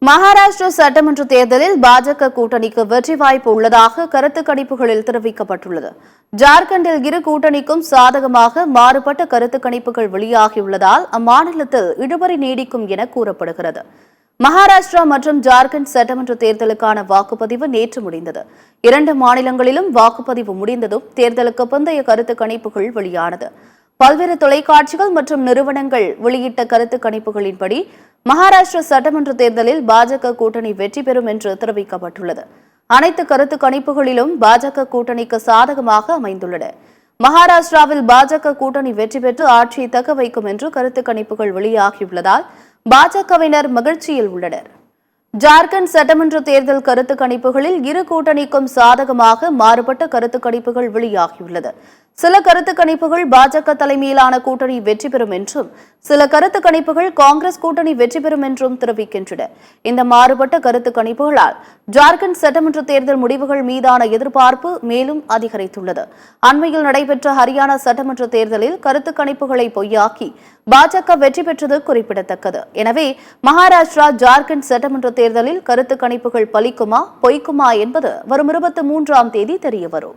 மகாராஷ்டிரா சட்டமன்ற தேர்தலில் பாஜக கூட்டணிக்கு வெற்றி வாய்ப்பு உள்ளதாக கருத்து கணிப்புகளில் தெரிவிக்கப்பட்டுள்ளது. ஜார்க்கண்டில் இரு கூட்டணிக்கும் சாதகமாக மாறுபட்ட கருத்து கணிப்புகள் வெளியாகியுள்ளதால் அம்மாநிலத்தில் இழுபறி நீடிக்கும் என கூறப்படுகிறது. மகாராஷ்டிரா மற்றும் ஜார்க்கண்ட் சட்டமன்ற தேர்தலுக்கான வாக்குப்பதிவு நேற்று முடிந்தது. இரண்டு மாநிலங்களிலும் வாக்குப்பதிவு முடிந்ததும் தேர்தலுக்கு பிந்தைய கருத்து கணிப்புகள் வெளியானது. பல்வேறு தொலைக்காட்சிகள் மற்றும் நிறுவனங்கள் வெளியிட்ட கருத்து கணிப்புகளின்படி மகாராஷ்டிரா சட்டமன்ற தேர்தலில் பாஜக கூட்டணி வெற்றி பெறும் என்று தெரிவிக்கப்பட்டுள்ளது. அனைத்து கருத்து கணிப்புகளிலும் பாஜக கூட்டணிக்கு சாதகமாக அமைந்துள்ளன. மகாராஷ்டிராவில் பாஜக கூட்டணி வெற்றி பெற்று ஆட்சியை தக்க வைக்கும் என்று கருத்து கணிப்புகள் வெளியாகியுள்ளதால் பாஜகவினர் மகிழ்ச்சியில் உள்ளனர். ஜார்க்கண்ட் சட்டமன்ற தேர்தல் கருத்து கணிப்புகளில் இரு கூட்டணிக்கும் சாதகமாக மாறுபட்ட கருத்து கணிப்புகள் வெளியாகியுள்ளது. சில கருத்து கணிப்புகள் பாஜக தலைமையிலான கூட்டணி வெற்றி பெறும் என்றும் சில கருத்து கணிப்புகள் காங்கிரஸ் கூட்டணி வெற்றி பெறும் என்றும் தெரிவிக்கின்றன. இந்த மாறுபட்ட கருத்து கணிப்புகளால் ஜார்க்கண்ட் சட்டமன்ற தேர்தல் முடிவுகள் மீதான எதிர்பார்ப்பு மேலும் அதிகரித்துள்ளது. அண்மையில் நடைபெற்ற ஹரியானா சட்டமன்ற தேர்தலில் கருத்து கணிப்புகளை பொய்யாக்கி பாஜக வெற்றி பெற்றது குறிப்பிடத்தக்கது. எனவே மகாராஷ்டிரா ஜார்க்கண்ட் சட்டமன்ற தேர்தலில் கருத்து கணிப்புகள் பலிக்குமா பொய்க்குமா என்பது வரும் 23ஆம் தேதி தெரியவரும்.